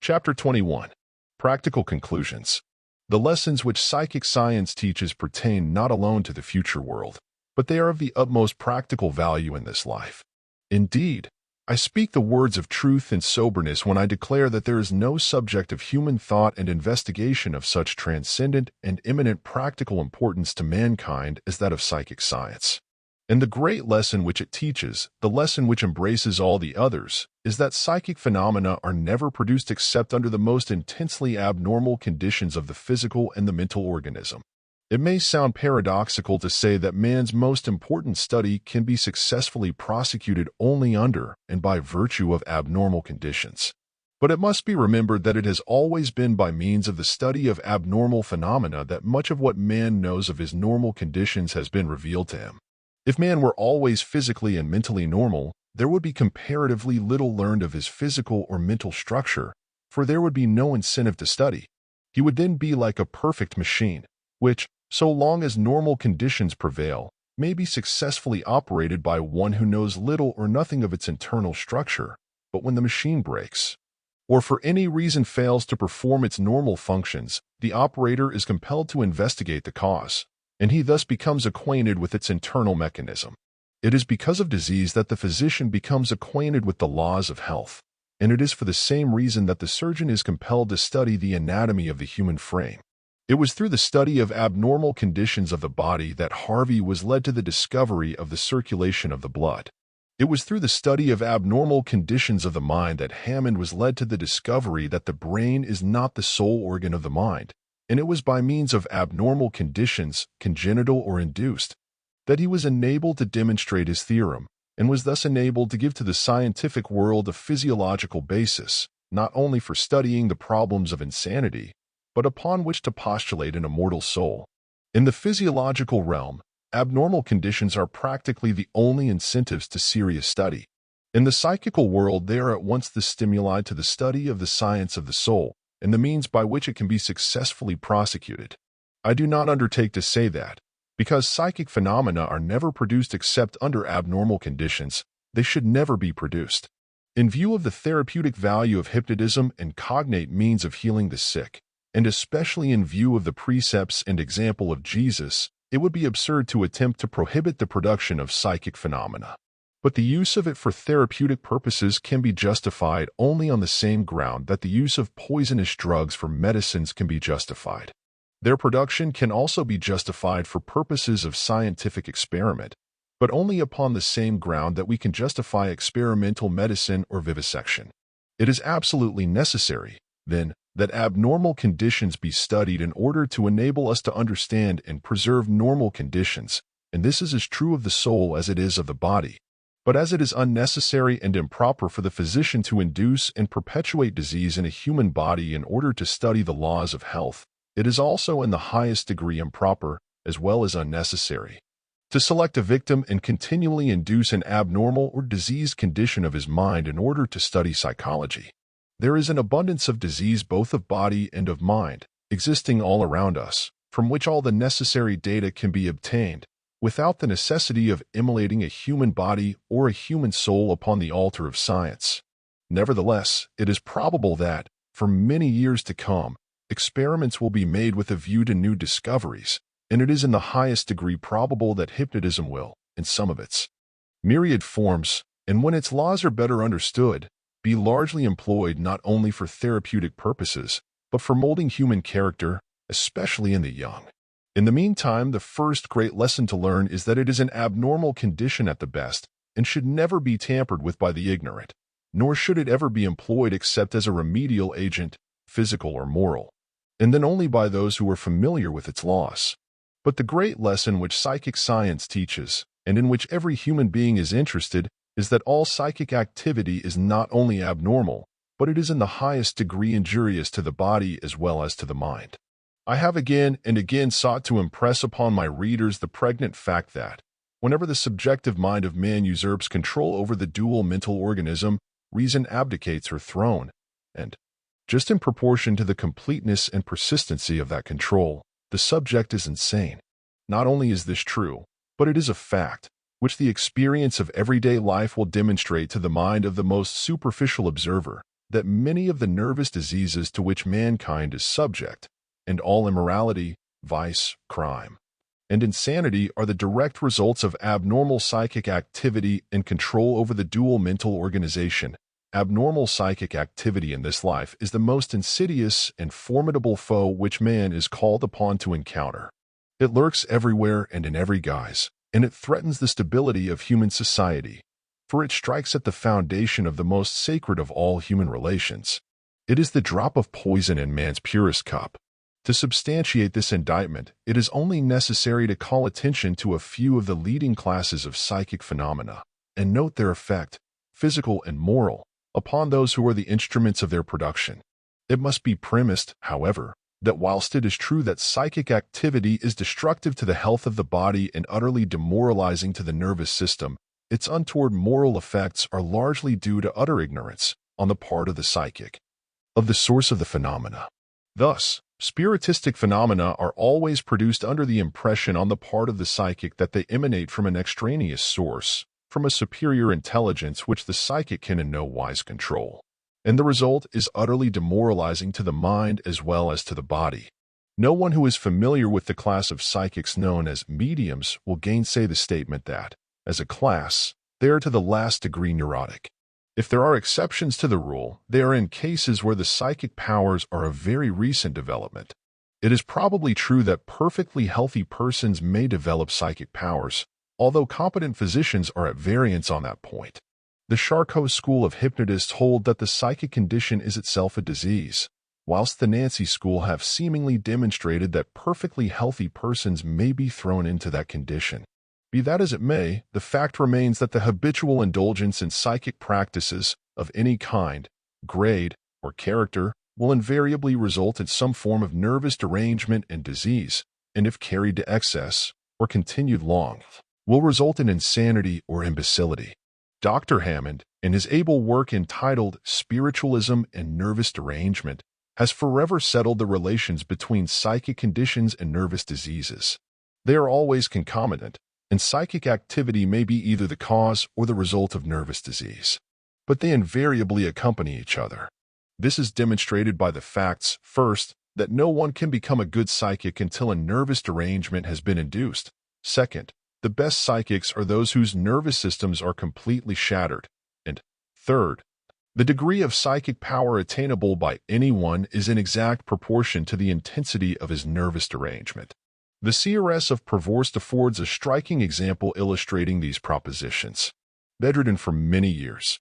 Chapter 21. Practical Conclusions. The lessons which psychic science teaches pertain not alone to the future world, but they are of the utmost practical value in this life. Indeed, I speak the words of truth and soberness when I declare that there is no subject of human thought and investigation of such transcendent and imminent practical importance to mankind as that of psychic science. And the great lesson which it teaches, the lesson which embraces all the others, is that psychic phenomena are never produced except under the most intensely abnormal conditions of the physical and the mental organism. It may sound paradoxical to say that man's most important study can be successfully prosecuted only under and by virtue of abnormal conditions. But it must be remembered that it has always been by means of the study of abnormal phenomena that much of what man knows of his normal conditions has been revealed to him. If man were always physically and mentally normal, there would be comparatively little learned of his physical or mental structure, for there would be no incentive to study. He would then be like a perfect machine, which, so long as normal conditions prevail, may be successfully operated by one who knows little or nothing of its internal structure. But when the machine breaks, or for any reason fails to perform its normal functions, the operator is compelled to investigate the cause, and he thus becomes acquainted with its internal mechanism. It is because of disease that the physician becomes acquainted with the laws of health, and it is for the same reason that the surgeon is compelled to study the anatomy of the human frame. It was through the study of abnormal conditions of the body that Harvey was led to the discovery of the circulation of the blood. It was through the study of abnormal conditions of the mind that Hammond was led to the discovery that the brain is not the sole organ of the mind, and it was by means of abnormal conditions, congenital or induced, that he was enabled to demonstrate his theorem, and was thus enabled to give to the scientific world a physiological basis, not only for studying the problems of insanity, but upon which to postulate an immortal soul. In the physiological realm, abnormal conditions are practically the only incentives to serious study. In the psychical world, they are at once the stimuli to the study of the science of the soul, and the means by which it can be successfully prosecuted. I do not undertake to say that, because psychic phenomena are never produced except under abnormal conditions, they should never be produced. In view of the therapeutic value of hypnotism and cognate means of healing the sick, and especially in view of the precepts and example of Jesus, it would be absurd to attempt to prohibit the production of psychic phenomena. But the use of it for therapeutic purposes can be justified only on the same ground that the use of poisonous drugs for medicines can be justified. Their production can also be justified for purposes of scientific experiment, but only upon the same ground that we can justify experimental medicine or vivisection. It is absolutely necessary, then, that abnormal conditions be studied in order to enable us to understand and preserve normal conditions, and this is as true of the soul as it is of the body. But as it is unnecessary and improper for the physician to induce and perpetuate disease in a human body in order to study the laws of health, it is also in the highest degree improper, as well as unnecessary, to select a victim and continually induce an abnormal or diseased condition of his mind in order to study psychology. There is an abundance of disease both of body and of mind, existing all around us, from which all the necessary data can be obtained, without the necessity of immolating a human body or a human soul upon the altar of science. Nevertheless, it is probable that, for many years to come, experiments will be made with a view to new discoveries, and it is in the highest degree probable that hypnotism will, in some of its myriad forms, and when its laws are better understood, be largely employed not only for therapeutic purposes, but for molding human character, especially in the young. In the meantime, the first great lesson to learn is that it is an abnormal condition at the best, and should never be tampered with by the ignorant, nor should it ever be employed except as a remedial agent, physical or moral, and then only by those who are familiar with its laws. But the great lesson which psychic science teaches, and in which every human being is interested, is that all psychic activity is not only abnormal, but it is in the highest degree injurious to the body as well as to the mind. I have again and again sought to impress upon my readers the pregnant fact that, whenever the subjective mind of man usurps control over the dual mental organism, reason abdicates her throne, and, just in proportion to the completeness and persistency of that control, the subject is insane. Not only is this true, but it is a fact, which the experience of everyday life will demonstrate to the mind of the most superficial observer, that many of the nervous diseases to which mankind is subject, and all immorality, vice, crime, and insanity are the direct results of abnormal psychic activity and control over the dual mental organization. Abnormal psychic activity in this life is the most insidious and formidable foe which man is called upon to encounter. It lurks everywhere and in every guise, and it threatens the stability of human society, for it strikes at the foundation of the most sacred of all human relations. It is the drop of poison in man's purest cup. To substantiate this indictment, it is only necessary to call attention to a few of the leading classes of psychic phenomena, and note their effect, physical and moral, upon those who are the instruments of their production. It must be premised, however, that whilst it is true that psychic activity is destructive to the health of the body and utterly demoralizing to the nervous system, its untoward moral effects are largely due to utter ignorance, on the part of the psychic, of the source of the phenomena. Thus, spiritistic phenomena are always produced under the impression on the part of the psychic that they emanate from an extraneous source, from a superior intelligence which the psychic can in no wise control. And the result is utterly demoralizing to the mind as well as to the body. No one who is familiar with the class of psychics known as mediums will gainsay the statement that, as a class, they are to the last degree neurotic. If there are exceptions to the rule, they are in cases where the psychic powers are of very recent development. It is probably true that perfectly healthy persons may develop psychic powers, although competent physicians are at variance on that point. The Charcot school of hypnotists hold that the psychic condition is itself a disease, whilst the Nancy school have seemingly demonstrated that perfectly healthy persons may be thrown into that condition. Be that as it may, the fact remains that the habitual indulgence in psychic practices of any kind, grade, or character will invariably result in some form of nervous derangement and disease, and if carried to excess, or continued long, will result in insanity or imbecility. Dr. Hammond, in his able work entitled Spiritualism and Nervous Derangement, has forever settled the relations between psychic conditions and nervous diseases. They are always concomitant, and psychic activity may be either the cause or the result of nervous disease. But they invariably accompany each other. This is demonstrated by the facts, first, that no one can become a good psychic until a nervous derangement has been induced. Second, the best psychics are those whose nervous systems are completely shattered. And third, the degree of psychic power attainable by anyone is in exact proportion to the intensity of his nervous derangement. The CRS of Prevorst affords a striking example illustrating these propositions. Bedridden for many years,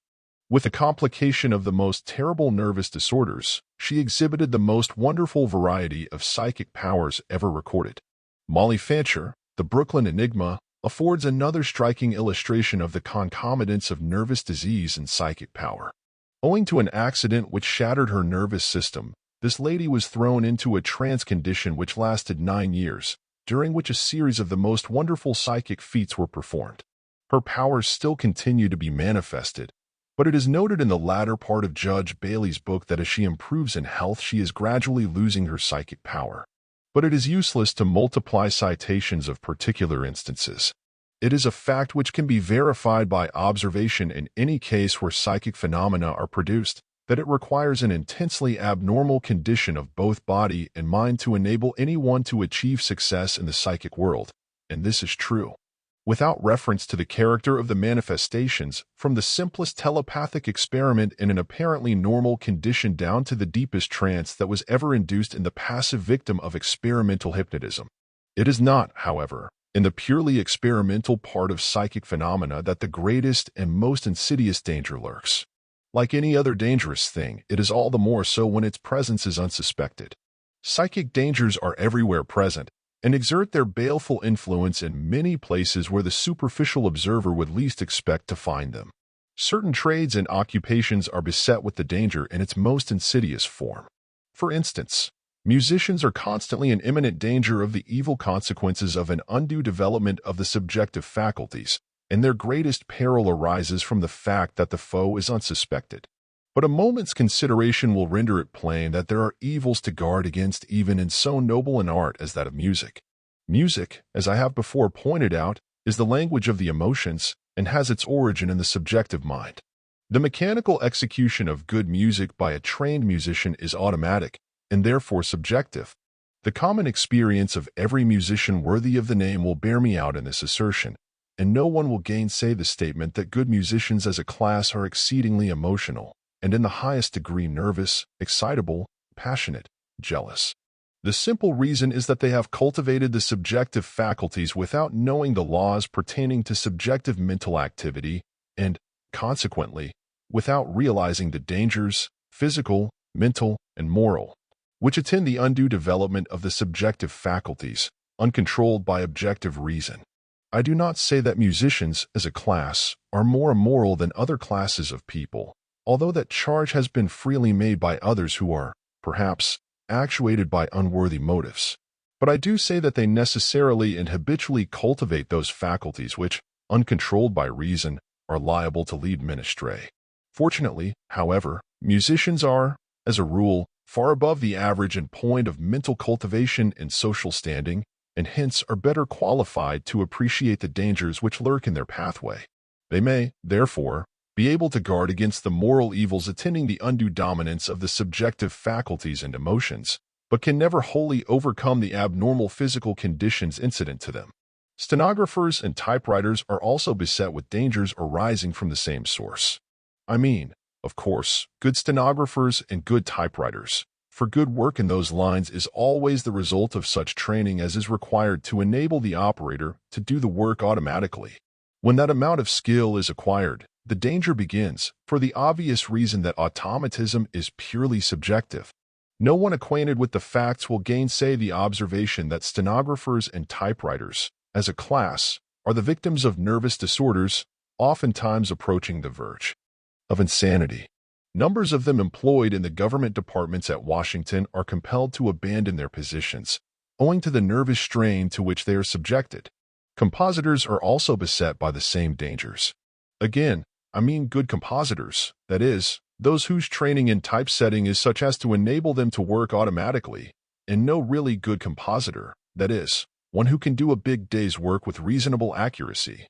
with a complication of the most terrible nervous disorders, she exhibited the most wonderful variety of psychic powers ever recorded. Molly Fancher, the Brooklyn Enigma, affords another striking illustration of the concomitance of nervous disease and psychic power. Owing to an accident which shattered her nervous system, this lady was thrown into a trance condition which lasted 9 years, during which a series of the most wonderful psychic feats were performed. Her powers still continue to be manifested, but it is noted in the latter part of Judge Bailey's book that as she improves in health she is gradually losing her psychic power. But it is useless to multiply citations of particular instances. It is a fact which can be verified by observation in any case where psychic phenomena are produced, that it requires an intensely abnormal condition of both body and mind to enable anyone to achieve success in the psychic world, and this is true. Without reference to the character of the manifestations, from the simplest telepathic experiment in an apparently normal condition down to the deepest trance that was ever induced in the passive victim of experimental hypnotism. It is not, however, in the purely experimental part of psychic phenomena that the greatest and most insidious danger lurks. Like any other dangerous thing, it is all the more so when its presence is unsuspected. Psychic dangers are everywhere present, and exert their baleful influence in many places where the superficial observer would least expect to find them. Certain trades and occupations are beset with the danger in its most insidious form. For instance, musicians are constantly in imminent danger of the evil consequences of an undue development of the subjective faculties, and their greatest peril arises from the fact that the foe is unsuspected. But a moment's consideration will render it plain that there are evils to guard against even in so noble an art as that of music. Music, as I have before pointed out, is the language of the emotions and has its origin in the subjective mind. The mechanical execution of good music by a trained musician is automatic and therefore subjective. The common experience of every musician worthy of the name will bear me out in this assertion, and no one will gainsay the statement that good musicians as a class are exceedingly emotional and in the highest degree nervous, excitable, passionate, jealous. The simple reason is that they have cultivated the subjective faculties without knowing the laws pertaining to subjective mental activity and, consequently, without realizing the dangers, physical, mental, and moral, which attend the undue development of the subjective faculties, uncontrolled by objective reason. I do not say that musicians, as a class, are more immoral than other classes of people, although that charge has been freely made by others who are, perhaps, actuated by unworthy motives. But I do say that they necessarily and habitually cultivate those faculties which, uncontrolled by reason, are liable to lead men astray. Fortunately, however, musicians are, as a rule, far above the average in point of mental cultivation and social standing, and hence are better qualified to appreciate the dangers which lurk in their pathway. They may, therefore, be able to guard against the moral evils attending the undue dominance of the subjective faculties and emotions, but can never wholly overcome the abnormal physical conditions incident to them. Stenographers and typewriters are also beset with dangers arising from the same source. I mean, of course, good stenographers and good typewriters, for good work in those lines is always the result of such training as is required to enable the operator to do the work automatically. When that amount of skill is acquired, the danger begins, for the obvious reason that automatism is purely subjective. No one acquainted with the facts will gainsay the observation that stenographers and typewriters, as a class, are the victims of nervous disorders, oftentimes approaching the verge of insanity. Numbers of them employed in the government departments at Washington are compelled to abandon their positions, owing to the nervous strain to which they are subjected. Compositors are also beset by the same dangers. Again, I mean good compositors, that is, those whose training in typesetting is such as to enable them to work automatically, and no really good compositor, that is, one who can do a big day's work with reasonable accuracy,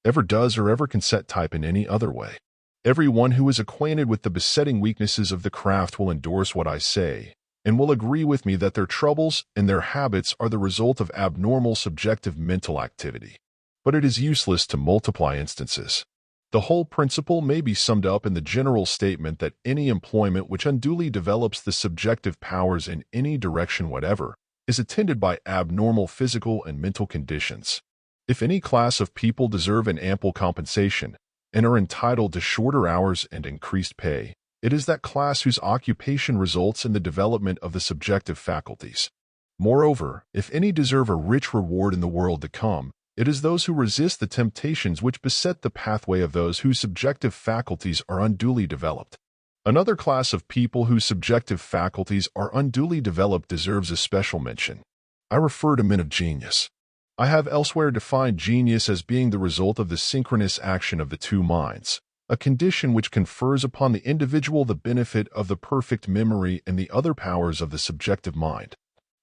ever does or ever can set type in any other way. Everyone who is acquainted with the besetting weaknesses of the craft will endorse what I say, and will agree with me that their troubles and their habits are the result of abnormal subjective mental activity. But it is useless to multiply instances. The whole principle may be summed up in the general statement that any employment which unduly develops the subjective powers in any direction whatever is attended by abnormal physical and mental conditions. If any class of people deserve an ample compensation, and are entitled to shorter hours and increased pay, it is that class whose occupation results in the development of the subjective faculties. Moreover, if any deserve a rich reward in the world to come, it is those who resist the temptations which beset the pathway of those whose subjective faculties are unduly developed. Another class of people whose subjective faculties are unduly developed deserves a special mention. I refer to men of genius. I have elsewhere defined genius as being the result of the synchronous action of the two minds, a condition which confers upon the individual the benefit of the perfect memory and the other powers of the subjective mind,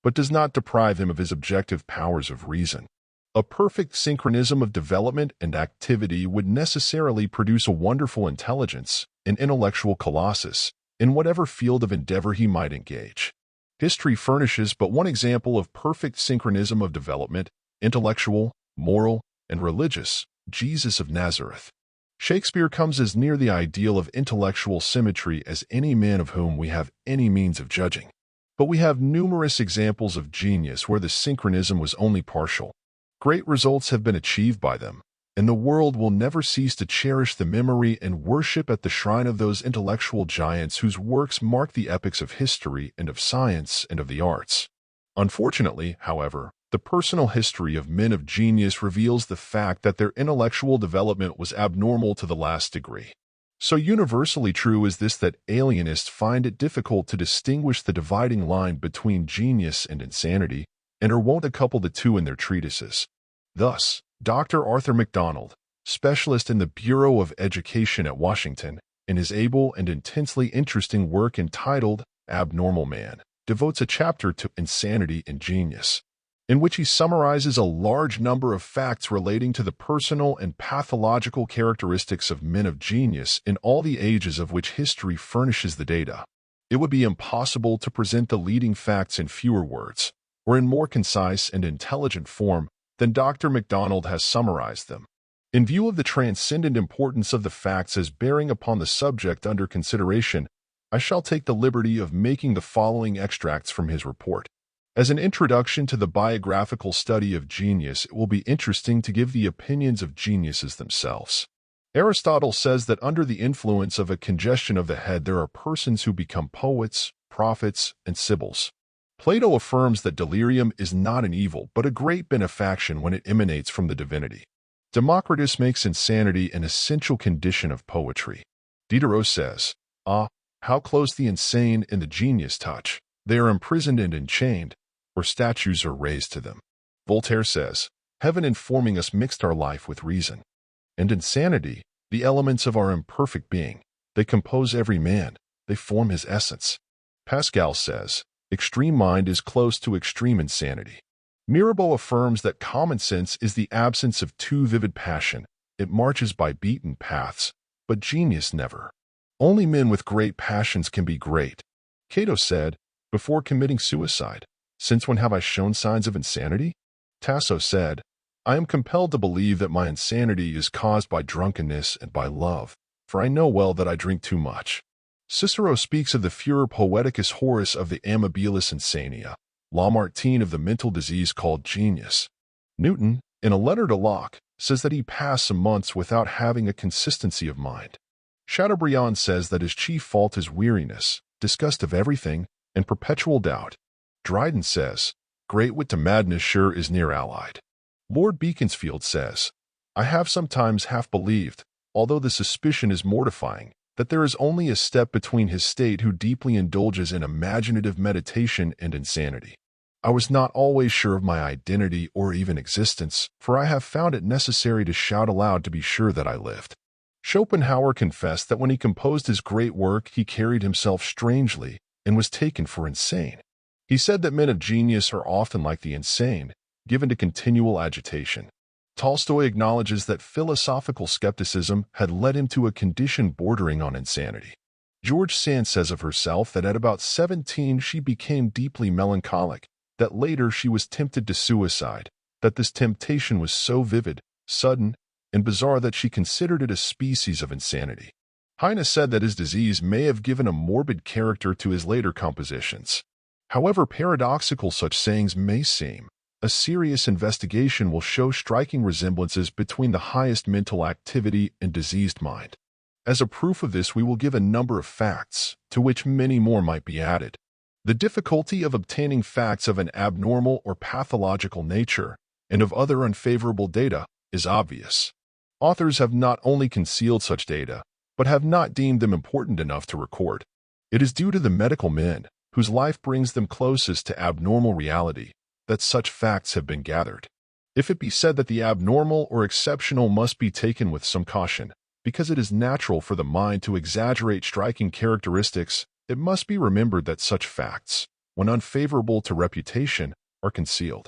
but does not deprive him of his objective powers of reason. A perfect synchronism of development and activity would necessarily produce a wonderful intelligence, an intellectual colossus, in whatever field of endeavor he might engage. History furnishes but one example of perfect synchronism of development, intellectual, moral, and religious, Jesus of Nazareth. Shakespeare comes as near the ideal of intellectual symmetry as any man of whom we have any means of judging. But we have numerous examples of genius where the synchronism was only partial. Great results have been achieved by them, and the world will never cease to cherish the memory and worship at the shrine of those intellectual giants whose works mark the epochs of history and of science and of the arts. Unfortunately, however, the personal history of men of genius reveals the fact that their intellectual development was abnormal to the last degree. So universally true is this that alienists find it difficult to distinguish the dividing line between genius and insanity, and are wont to couple the two in their treatises. Thus, Dr. Arthur MacDonald, specialist in the Bureau of Education at Washington, in his able and intensely interesting work entitled Abnormal Man, devotes a chapter to insanity and genius. in which he summarizes a large number of facts relating to the personal and pathological characteristics of men of genius in all the ages of which history furnishes the data. It would be impossible to present the leading facts in fewer words, or in more concise and intelligent form than Dr. MacDonald has summarized them. In view of the transcendent importance of the facts as bearing upon the subject under consideration, I shall take the liberty of making the following extracts from his report. As an introduction to the biographical study of genius, it will be interesting to give the opinions of geniuses themselves. Aristotle says that under the influence of a congestion of the head there are persons who become poets, prophets, and sibyls. Plato affirms that delirium is not an evil but a great benefaction when it emanates from the divinity. Democritus makes insanity an essential condition of poetry. Diderot says, how close the insane and the genius touch. They are imprisoned and enchained, or statues are raised to them. Voltaire says, heaven informing us mixed our life with reason. And insanity, the elements of our imperfect being, they compose every man, they form his essence. Pascal says, extreme mind is close to extreme insanity. Mirabeau affirms that common sense is the absence of too vivid passion. It marches by beaten paths, but genius never. Only men with great passions can be great. Cato said, before committing suicide, since when have I shown signs of insanity? Tasso said, I am compelled to believe that my insanity is caused by drunkenness and by love, for I know well that I drink too much. Cicero speaks of the furor poeticus horis of the amabilis insania, Lamartine of the mental disease called genius. Newton, in a letter to Locke, says that he passed some months without having a consistency of mind. Chateaubriand says that his chief fault is weariness, disgust of everything, and perpetual doubt. Dryden says, great wit to madness sure is near allied. Lord Beaconsfield says, I have sometimes half believed, although the suspicion is mortifying, that there is only a step between his state who deeply indulges in imaginative meditation and insanity. I was not always sure of my identity or even existence, for I have found it necessary to shout aloud to be sure that I lived. Schopenhauer confessed that when he composed his great work he carried himself strangely and was taken for insane. He said that men of genius are often like the insane, given to continual agitation. Tolstoy acknowledges that philosophical skepticism had led him to a condition bordering on insanity. George Sand says of herself that at about 17 she became deeply melancholic, that later she was tempted to suicide, that this temptation was so vivid, sudden, and bizarre that she considered it a species of insanity. Heine said that his disease may have given a morbid character to his later compositions. However paradoxical such sayings may seem, a serious investigation will show striking resemblances between the highest mental activity and diseased mind. As a proof of this, we will give a number of facts, to which many more might be added. The difficulty of obtaining facts of an abnormal or pathological nature and of other unfavorable data is obvious. Authors have not only concealed such data, but have not deemed them important enough to record. It is due to the medical men, whose life brings them closest to abnormal reality, that such facts have been gathered. If it be said that the abnormal or exceptional must be taken with some caution, because it is natural for the mind to exaggerate striking characteristics, it must be remembered that such facts, when unfavorable to reputation, are concealed.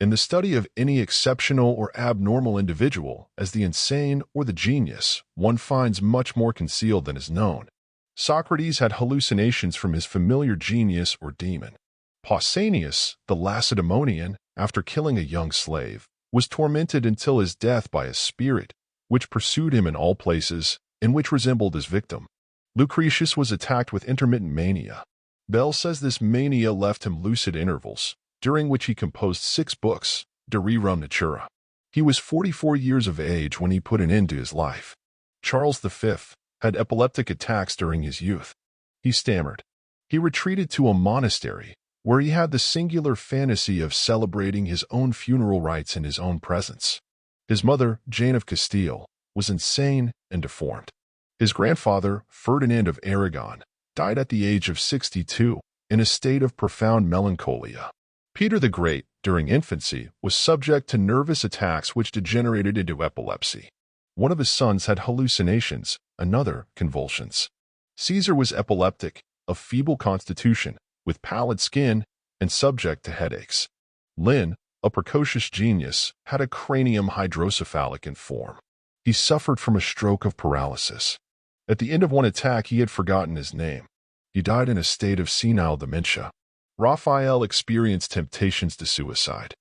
In the study of any exceptional or abnormal individual, as the insane or the genius, one finds much more concealed than is known. Socrates had hallucinations from his familiar genius or demon. Pausanias, the Lacedaemonian, after killing a young slave, was tormented until his death by a spirit, which pursued him in all places, and which resembled his victim. Lucretius was attacked with intermittent mania. Bell says this mania left him lucid intervals, during which he composed 6 books, De Rerum Natura. He was 44 years of age when he put an end to his life. Charles V had epileptic attacks during his youth. He stammered. He retreated to a monastery, where he had the singular fantasy of celebrating his own funeral rites in his own presence. His mother, Jane of Castile, was insane and deformed. His grandfather, Ferdinand of Aragon, died at the age of 62, in a state of profound melancholia. Peter the Great, during infancy, was subject to nervous attacks which degenerated into epilepsy. One of his sons had hallucinations, another convulsions. Caesar was epileptic, of feeble constitution, with pallid skin, and subject to headaches. Lynn, a precocious genius, had a cranium hydrocephalic in form. He suffered from a stroke of paralysis. At the end of one attack, he had forgotten his name. He died in a state of senile dementia. Raphael experienced temptations to suicide.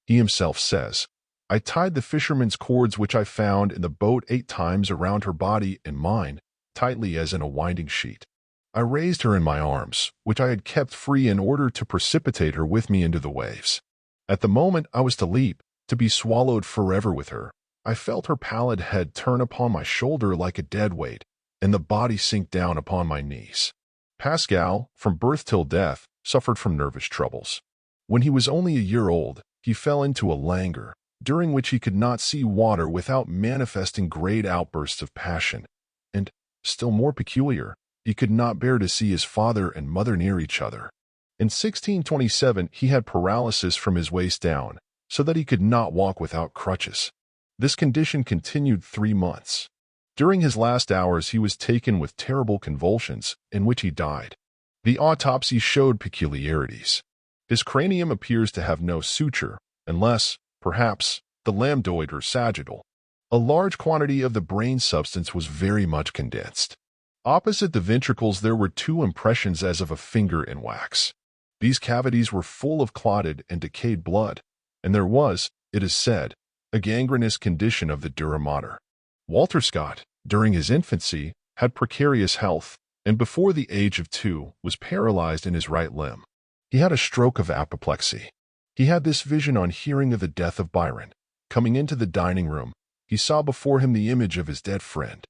He himself says, "I tied the fisherman's cords which I found in the boat 8 times around her body and mine, tightly as in a winding sheet. I raised her in my arms, which I had kept free in order to precipitate her with me into the waves. At the moment I was to leap, to be swallowed forever with her, I felt her pallid head turn upon my shoulder like a dead weight, and the body sink down upon my knees." Pascal, from birth till death, suffered from nervous troubles. When he was only a year old, he fell into a languor, during which he could not see water without manifesting great outbursts of passion, and, still more peculiar, he could not bear to see his father and mother near each other. In 1627, he had paralysis from his waist down, so that he could not walk without crutches. This condition continued 3 months. During his last hours, he was taken with terrible convulsions, in which he died. The autopsy showed peculiarities. His cranium appears to have no suture, unless, perhaps, the lambdoid or sagittal. A large quantity of the brain substance was very much condensed. Opposite the ventricles there were 2 impressions as of a finger in wax. These cavities were full of clotted and decayed blood, and there was, it is said, a gangrenous condition of the dura mater. Walter Scott, during his infancy, had precarious health, and before the age of 2 was paralyzed in his right limb. He had a stroke of apoplexy. He had this vision on hearing of the death of Byron. Coming into the dining room, he saw before him the image of his dead friend.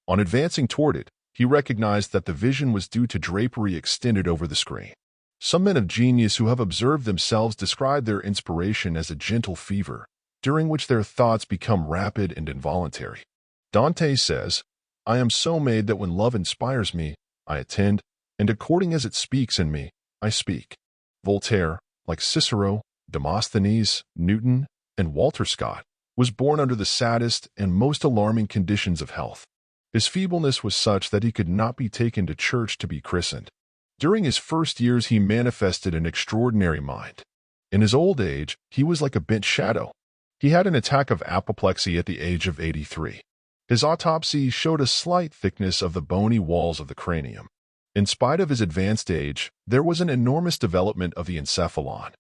On advancing toward it, he recognized that the vision was due to drapery extended over the screen. Some men of genius who have observed themselves describe their inspiration as a gentle fever, during which their thoughts become rapid and involuntary. Dante says, "I am so made that when love inspires me, I attend, and according as it speaks in me, I speak." Voltaire, like Cicero, Demosthenes, Newton, and Walter Scott, was born under the saddest and most alarming conditions of health. His feebleness was such that he could not be taken to church to be christened. During his first years he manifested an extraordinary mind. In his old age, he was like a bent shadow. He had an attack of apoplexy at the age of 83. His autopsy showed a slight thickness of the bony walls of the cranium. In spite of his advanced age, there was an enormous development of the encephalon.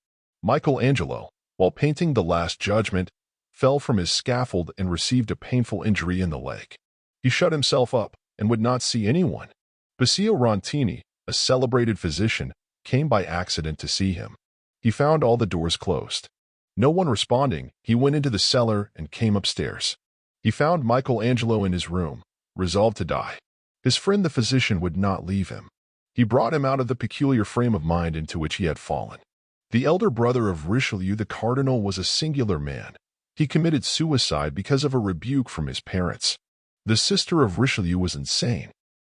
Michelangelo, while painting The Last Judgment, fell from his scaffold and received a painful injury in the leg. He shut himself up and would not see anyone. Baccio Rontini, a celebrated physician, came by accident to see him. He found all the doors closed. No one responding, he went into the cellar and came upstairs. He found Michelangelo in his room, resolved to die. His friend the physician would not leave him. He brought him out of the peculiar frame of mind into which he had fallen. The elder brother of Richelieu, the cardinal, was a singular man. He committed suicide because of a rebuke from his parents. The sister of Richelieu was insane.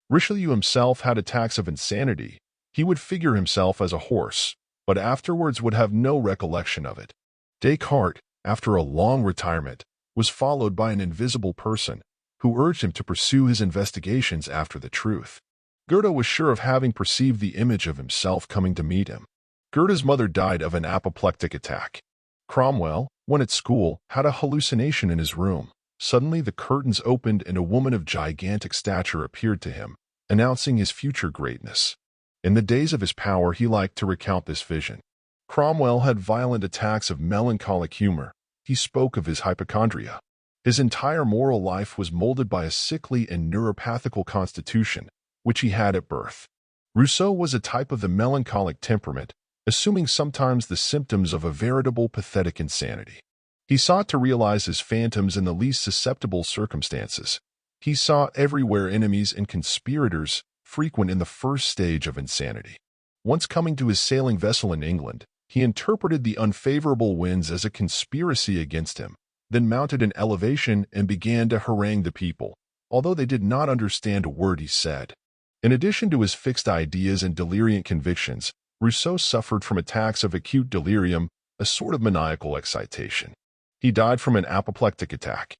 Richelieu himself had attacks of insanity. He would figure himself as a horse, but afterwards would have no recollection of it. Descartes, after a long retirement, was followed by an invisible person, who urged him to pursue his investigations after the truth. Goethe was sure of having perceived the image of himself coming to meet him. Goethe's mother died of an apoplectic attack. Cromwell, when at school, had a hallucination in his room. Suddenly the curtains opened and a woman of gigantic stature appeared to him, announcing his future greatness. In the days of his power he liked to recount this vision. Cromwell had violent attacks of melancholic humor. He spoke of his hypochondria. His entire moral life was molded by a sickly and neuropathical constitution, which he had at birth. Rousseau was a type of the melancholic temperament, assuming sometimes the symptoms of a veritable pathetic insanity. He sought to realize his phantoms in the least susceptible circumstances. He saw everywhere enemies and conspirators, frequent in the first stage of insanity. Once coming to his sailing vessel in England, he interpreted the unfavorable winds as a conspiracy against him, then mounted an elevation and began to harangue the people, although they did not understand a word he said. In addition to his fixed ideas and deliriant convictions, Rousseau suffered from attacks of acute delirium, a sort of maniacal excitation. He died from an apoplectic attack.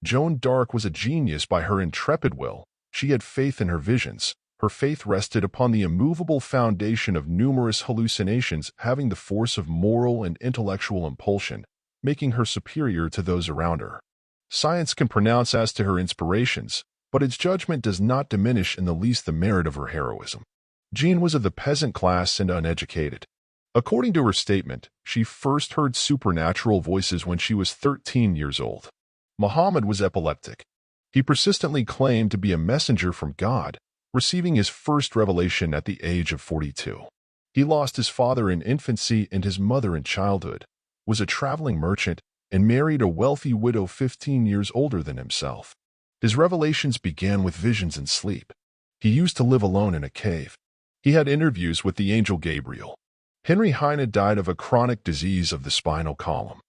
Joan d'Arc was a genius by her intrepid will. She had faith in her visions. Her faith rested upon the immovable foundation of numerous hallucinations having the force of moral and intellectual impulsion, making her superior to those around her. Science can pronounce as to her inspirations, but its judgment does not diminish in the least the merit of her heroism. Jean was of the peasant class and uneducated. According to her statement, she first heard supernatural voices when she was 13 years old. Muhammad was epileptic. He persistently claimed to be a messenger from God, receiving his first revelation at the age of 42. He lost his father in infancy and his mother in childhood, was a traveling merchant, and married a wealthy widow 15 years older than himself. His revelations began with visions in sleep. He used to live alone in a cave. He had interviews with the angel Gabriel. Henry Heine died of a chronic disease of the spinal column.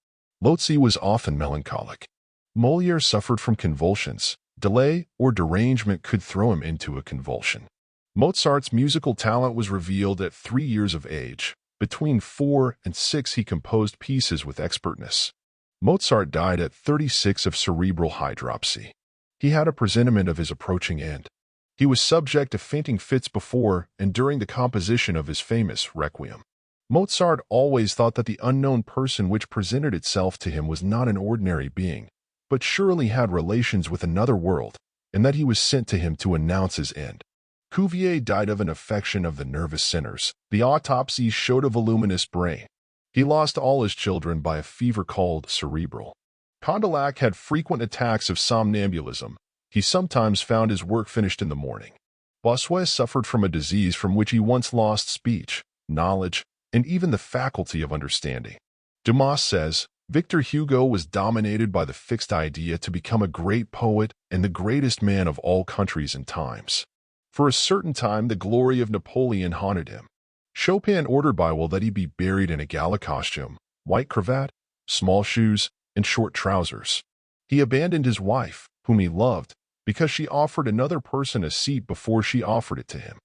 Lotze was often melancholic. Molière suffered from convulsions. Delay or derangement could throw him into a convulsion. Mozart's musical talent was revealed at 3 years of age. Between 4 and 6 he composed pieces with expertness. Mozart died at 36 of cerebral hydropsy. He had a presentiment of his approaching end. He was subject to fainting fits before and during the composition of his famous Requiem. Mozart always thought that the unknown person which presented itself to him was not an ordinary being, but surely had relations with another world, and that he was sent to him to announce his end. Cuvier died of an affection of the nervous centers. The autopsy showed a voluminous brain. He lost all his children by a fever called cerebral. Condillac had frequent attacks of somnambulism. He sometimes found his work finished in the morning. Bossuet suffered from a disease from which he once lost speech, knowledge, and even the faculty of understanding. Dumas says, Victor Hugo was dominated by the fixed idea to become a great poet and the greatest man of all countries and times. For a certain time, the glory of Napoleon haunted him. Chopin ordered by will that he be buried in a gala costume, white cravat, small shoes, and short trousers. He abandoned his wife, whom he loved, because she offered another person a seat before she offered it to him.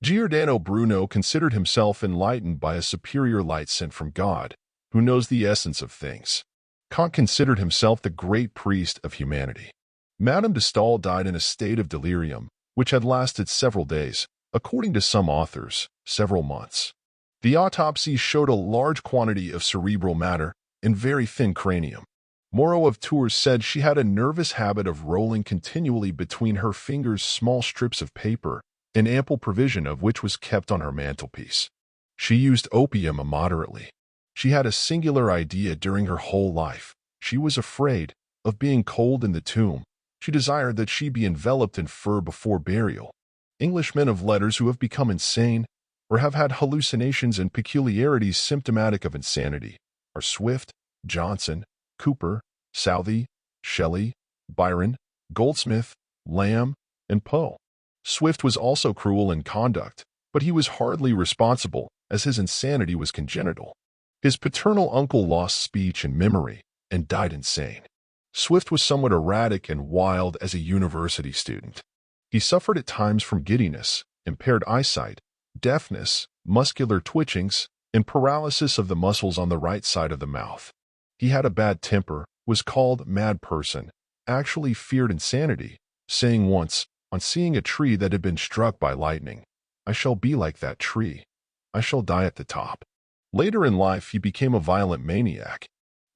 Giordano Bruno considered himself enlightened by a superior light sent from God, who knows the essence of things. Kant considered himself the great priest of humanity. Madame de Staël died in a state of delirium, which had lasted several days, according to some authors, several months. The autopsy showed a large quantity of cerebral matter and very thin cranium. Moreau of Tours said she had a nervous habit of rolling continually between her fingers small strips of paper, an ample provision of which was kept on her mantelpiece. She used opium immoderately. She had a singular idea during her whole life. She was afraid of being cold in the tomb. She desired that she be enveloped in fur before burial. English men of letters who have become insane or have had hallucinations and peculiarities symptomatic of insanity are Swift, Johnson, Cooper, Southey, Shelley, Byron, Goldsmith, Lamb, and Poe. Swift was also cruel in conduct, but he was hardly responsible, as his insanity was congenital. His paternal uncle lost speech and memory and died insane. Swift was somewhat erratic and wild as a university student. He suffered at times from giddiness, impaired eyesight, deafness, muscular twitchings, and paralysis of the muscles on the right side of the mouth. He had a bad temper, was called mad person, actually feared insanity, saying once, on seeing a tree that had been struck by lightning, "I shall be like that tree. I shall die at the top." Later in life, he became a violent maniac.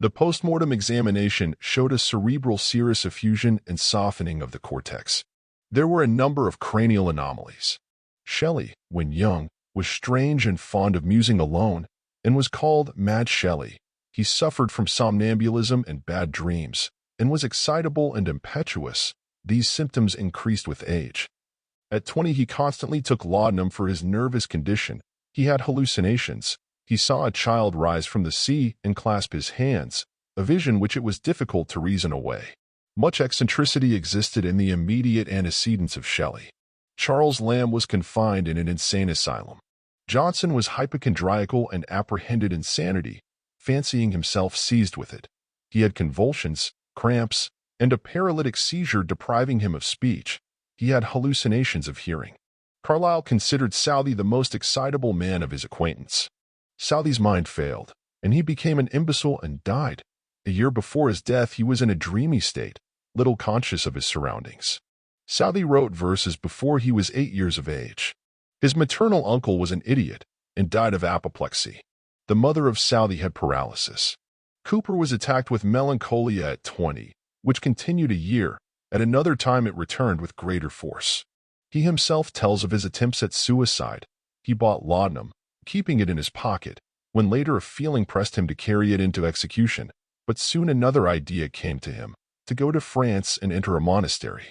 The postmortem examination showed a cerebral serous effusion and softening of the cortex. There were a number of cranial anomalies. Shelley, when young, was strange and fond of musing alone, and was called Mad Shelley. He suffered from somnambulism and bad dreams, and was excitable and impetuous. These symptoms increased with age. At 20, he constantly took laudanum for his nervous condition. He had hallucinations. He saw a child rise from the sea and clasp his hands, a vision which it was difficult to reason away. Much eccentricity existed in the immediate antecedents of Shelley. Charles Lamb was confined in an insane asylum. Johnson was hypochondriacal and apprehended insanity, fancying himself seized with it. He had convulsions, cramps, and a paralytic seizure depriving him of speech. He had hallucinations of hearing. Carlyle considered Southey the most excitable man of his acquaintance. Southey's mind failed, and he became an imbecile and died. A year before his death, he was in a dreamy state, little conscious of his surroundings. Southey wrote verses before he was 8 years of age. His maternal uncle was an idiot and died of apoplexy. The mother of Southey had paralysis. Cooper was attacked with melancholia at 20, which continued a year. At another time it returned with greater force. He himself tells of his attempts at suicide. He bought laudanum, keeping it in his pocket, when later a feeling pressed him to carry it into execution, but soon another idea came to him, to go to France and enter a monastery.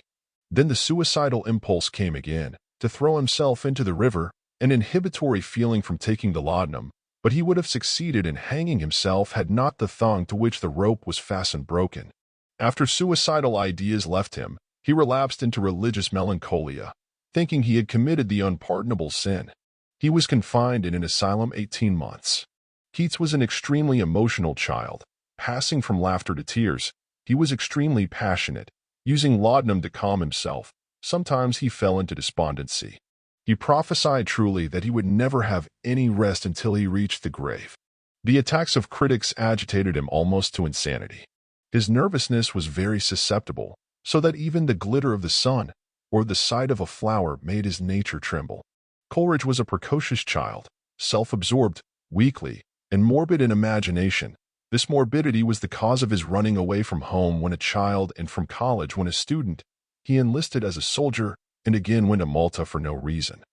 Then the suicidal impulse came again, to throw himself into the river, an inhibitory feeling from taking the laudanum, but he would have succeeded in hanging himself had not the thong to which the rope was fastened broken. After suicidal ideas left him, he relapsed into religious melancholia, thinking he had committed the unpardonable sin. He was confined in an asylum 18 months. Keats was an extremely emotional child, passing from laughter to tears. He was extremely passionate, using laudanum to calm himself. Sometimes he fell into despondency. He prophesied truly that he would never have any rest until he reached the grave. The attacks of critics agitated him almost to insanity. His nervousness was very susceptible, so that even the glitter of the sun or the sight of a flower made his nature tremble. Coleridge was a precocious child, self-absorbed, weakly, and morbid in imagination. This morbidity was the cause of his running away from home when a child and from college when a student. He enlisted as a soldier and again went to Malta for no reason,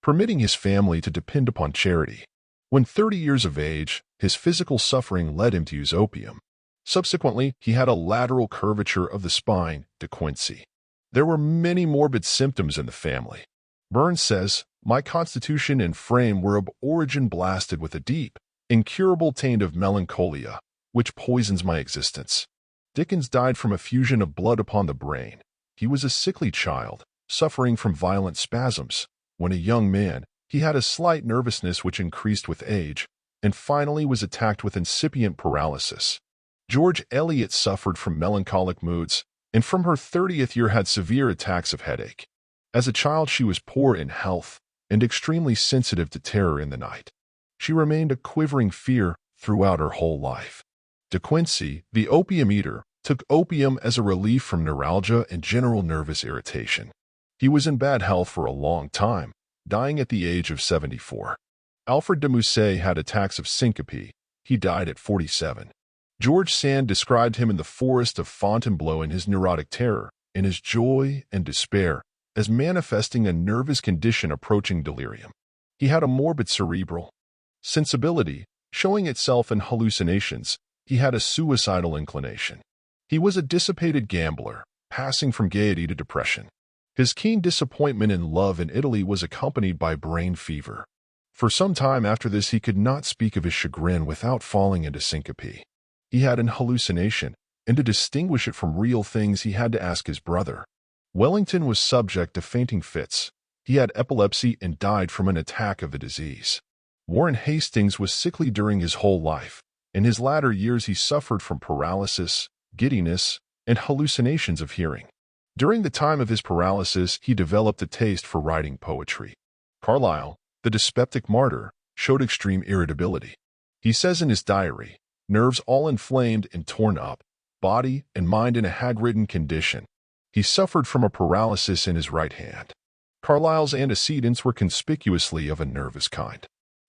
permitting his family to depend upon charity. When 30 years of age, his physical suffering led him to use opium. Subsequently, he had a lateral curvature of the spine, De Quincey. There were many morbid symptoms in the family. Burns says, "My constitution and frame were of origin blasted with a deep, incurable taint of melancholia, which poisons my existence." Dickens died from effusion of blood upon the brain. He was a sickly child, suffering from violent spasms. When a young man, he had a slight nervousness which increased with age, and finally was attacked with incipient paralysis. George Eliot suffered from melancholic moods, and from her 30th year had severe attacks of headache. As a child she was poor in health and extremely sensitive to terror in the night. She remained a quivering fear throughout her whole life. De Quincey, the opium eater, took opium as a relief from neuralgia and general nervous irritation. He was in bad health for a long time, dying at the age of 74. Alfred de Musset had attacks of syncope. He died at 47. George Sand described him in the forest of Fontainebleau in his neurotic terror, in his joy and despair, as manifesting a nervous condition approaching delirium. He had a morbid cerebral sensibility, showing itself in hallucinations. He had a suicidal inclination. He was a dissipated gambler, passing from gaiety to depression. His keen disappointment in love in Italy was accompanied by brain fever. For some time after this he could not speak of his chagrin without falling into syncope. He had an hallucination, and to distinguish it from real things he had to ask his brother. Wellington was subject to fainting fits. He had epilepsy and died from an attack of the disease. Warren Hastings was sickly during his whole life. In his latter years he suffered from paralysis, giddiness, and hallucinations of hearing. During the time of his paralysis he developed a taste for writing poetry. Carlyle, the dyspeptic martyr, showed extreme irritability. He says in his diary, "Nerves all inflamed and torn up, body and mind in a hag-ridden condition." He suffered from a paralysis in his right hand. Carlyle's antecedents were conspicuously of a nervous kind.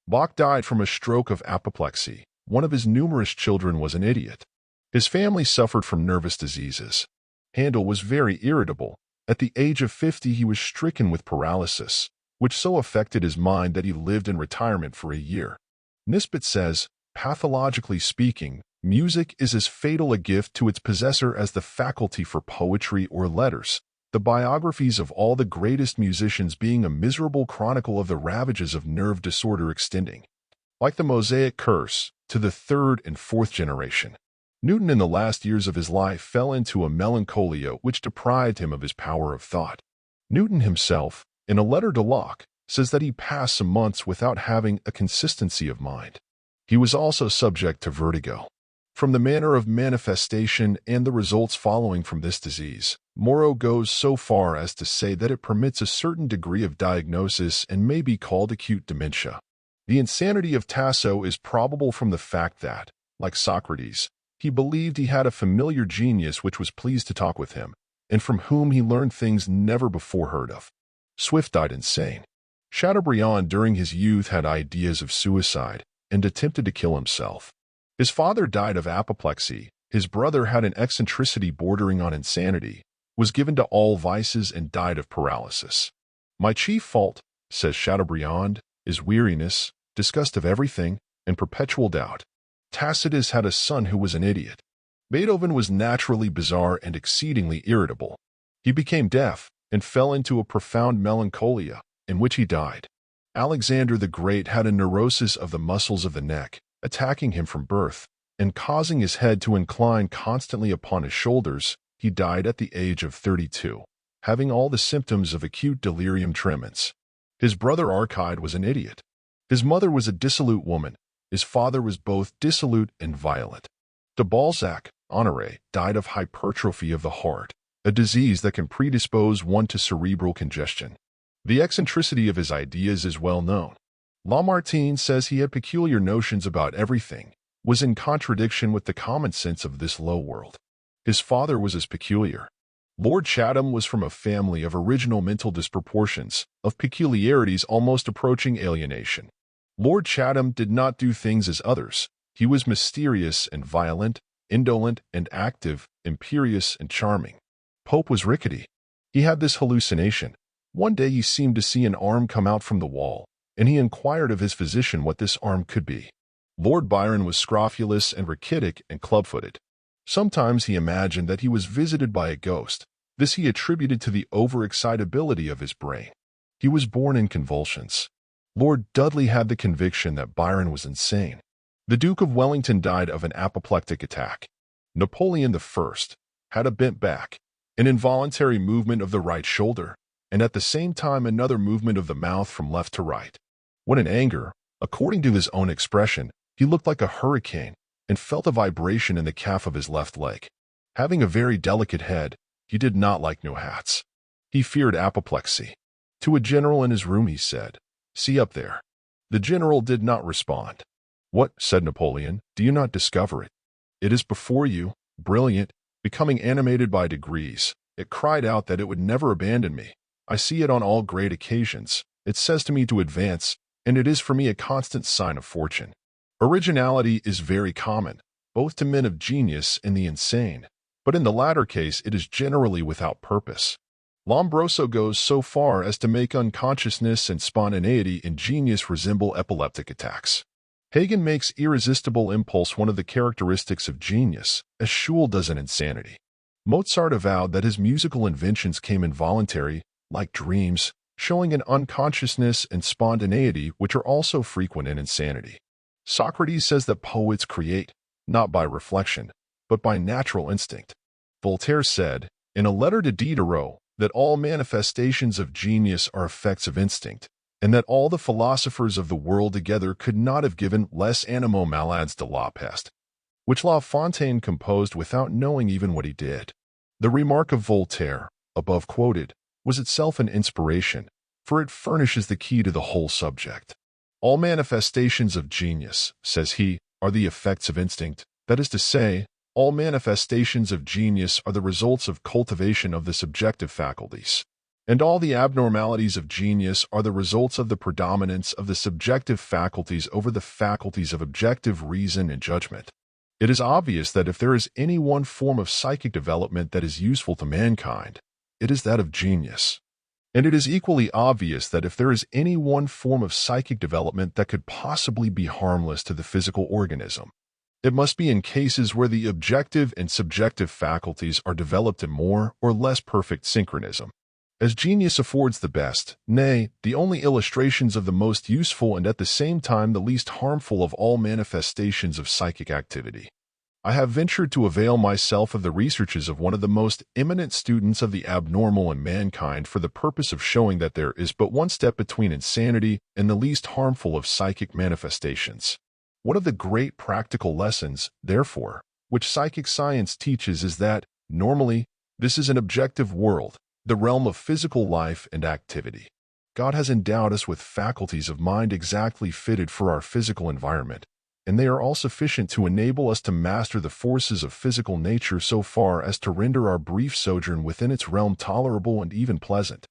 Bach died from a stroke of apoplexy. One of his numerous children was an idiot. His family suffered from nervous diseases. Handel was very irritable. At the age of 50 he was stricken with paralysis, which so affected his mind that he lived in retirement for a year. Nisbet says, "Pathologically speaking, music is as fatal a gift to its possessor as the faculty for poetry or letters, the biographies of all the greatest musicians being a miserable chronicle of the ravages of nerve disorder extending, like the Mosaic curse, to the third and fourth generation." Newton in the last years of his life fell into a melancholia which deprived him of his power of thought. Newton himself, in a letter to Locke, says that he passed some months without having a consistency of mind. He was also subject to vertigo. From the manner of manifestation and the results following from this disease, Moreau goes so far as to say that it permits a certain degree of diagnosis and may be called acute dementia. The insanity of Tasso is probable from the fact that, like Socrates, he believed he had a familiar genius which was pleased to talk with him, and from whom he learned things never before heard of. Swift died insane. Chateaubriand during his youth had ideas of suicide and attempted to kill himself. His father died of apoplexy, his brother had an eccentricity bordering on insanity, was given to all vices and died of paralysis. My chief fault, says Chateaubriand, is weariness, disgust of everything, and perpetual doubt. Tacitus had a son who was an idiot. Beethoven was naturally bizarre and exceedingly irritable. He became deaf and fell into a profound melancholia, in which he died. Alexander the Great had a neurosis of the muscles of the neck, attacking him from birth, and causing his head to incline constantly upon his shoulders. He died at the age of 32, having all the symptoms of acute delirium tremens. His brother Arcade was an idiot. His mother was a dissolute woman. His father was both dissolute and violent. De Balzac, Honoré, died of hypertrophy of the heart, a disease that can predispose one to cerebral congestion. The eccentricity of his ideas is well known. Lamartine says he had peculiar notions about everything, was in contradiction with the common sense of this low world. His father was as peculiar. Lord Chatham was from a family of original mental disproportions, of peculiarities almost approaching alienation. Lord Chatham did not do things as others. He was mysterious and violent, indolent and active, imperious and charming. Pope was rickety. He had this hallucination. One day he seemed to see an arm come out from the wall, and he inquired of his physician what this arm could be. Lord Byron was scrofulous and rachitic and club-footed. Sometimes he imagined that he was visited by a ghost. This he attributed to the overexcitability of his brain. He was born in convulsions. Lord Dudley had the conviction that Byron was insane. The Duke of Wellington died of an apoplectic attack. Napoleon I had a bent back, an involuntary movement of the right shoulder, and at the same time another movement of the mouth from left to right. When in anger, according to his own expression, he looked like a hurricane and felt a vibration in the calf of his left leg. Having a very delicate head, he did not like no hats. He feared apoplexy. To a general in his room he said, "See up there." The general did not respond. "What," said Napoleon, "do you not discover it? It is before you, brilliant, becoming animated by degrees. It cried out that it would never abandon me. I see it on all great occasions. It says to me to advance, and it is for me a constant sign of fortune." Originality is very common, both to men of genius and the insane, but in the latter case it is generally without purpose. Lombroso goes so far as to make unconsciousness and spontaneity in genius resemble epileptic attacks. Haeckel makes irresistible impulse one of the characteristics of genius, as Schule does in insanity. Mozart avowed that his musical inventions came involuntary, like dreams, showing an unconsciousness and spontaneity which are also frequent in insanity. Socrates says that poets create, not by reflection, but by natural instinct. Voltaire said, in a letter to Diderot, that all manifestations of genius are effects of instinct, and that all the philosophers of the world together could not have given Les Animaux Malades de la Peste, which La Fontaine composed without knowing even what he did. The remark of Voltaire, above quoted, was itself an inspiration, for it furnishes the key to the whole subject. All manifestations of genius, says he, are the effects of instinct, that is to say, all manifestations of genius are the results of cultivation of the subjective faculties, and all the abnormalities of genius are the results of the predominance of the subjective faculties over the faculties of objective reason and judgment. It is obvious that if there is any one form of psychic development that is useful to mankind, it is that of genius. And it is equally obvious that if there is any one form of psychic development that could possibly be harmless to the physical organism, it must be in cases where the objective and subjective faculties are developed in more or less perfect synchronism. As genius affords the best, nay, the only illustrations of the most useful and at the same time the least harmful of all manifestations of psychic activity. I have ventured to avail myself of the researches of one of the most eminent students of the abnormal in mankind for the purpose of showing that there is but one step between insanity and the least harmful of psychic manifestations. One of the great practical lessons, therefore, which psychic science teaches is that, normally, this is an objective world, the realm of physical life and activity. God has endowed us with faculties of mind exactly fitted for our physical environment, and they are all sufficient to enable us to master the forces of physical nature so far as to render our brief sojourn within its realm tolerable and even pleasant.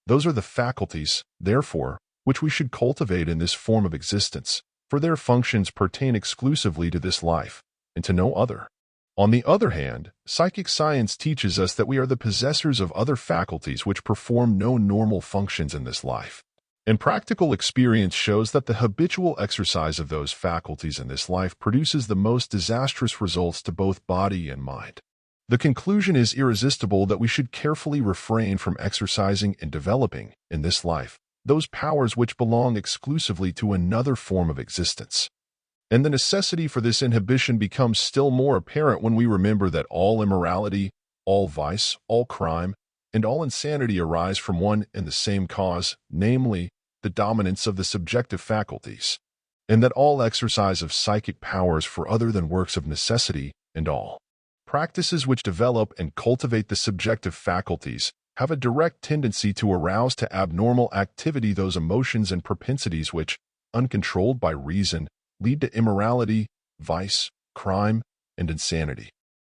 Those are the faculties, therefore, which we should cultivate in this form of existence, for their functions pertain exclusively to this life, and to no other. On the other hand, psychic science teaches us that we are the possessors of other faculties which perform no normal functions in this life. And practical experience shows that the habitual exercise of those faculties in this life produces the most disastrous results to both body and mind. The conclusion is irresistible that we should carefully refrain from exercising and developing, in this life, those powers which belong exclusively to another form of existence. And the necessity for this inhibition becomes still more apparent when we remember that all immorality, all vice, all crime, and all insanity arise from one and the same cause, namely, the dominance of the subjective faculties, and that all exercise of psychic powers for other than works of necessity, and all practices which develop and cultivate the subjective faculties, have a direct tendency to arouse to abnormal activity those emotions and propensities which, uncontrolled by reason, lead to immorality, vice, crime, and insanity.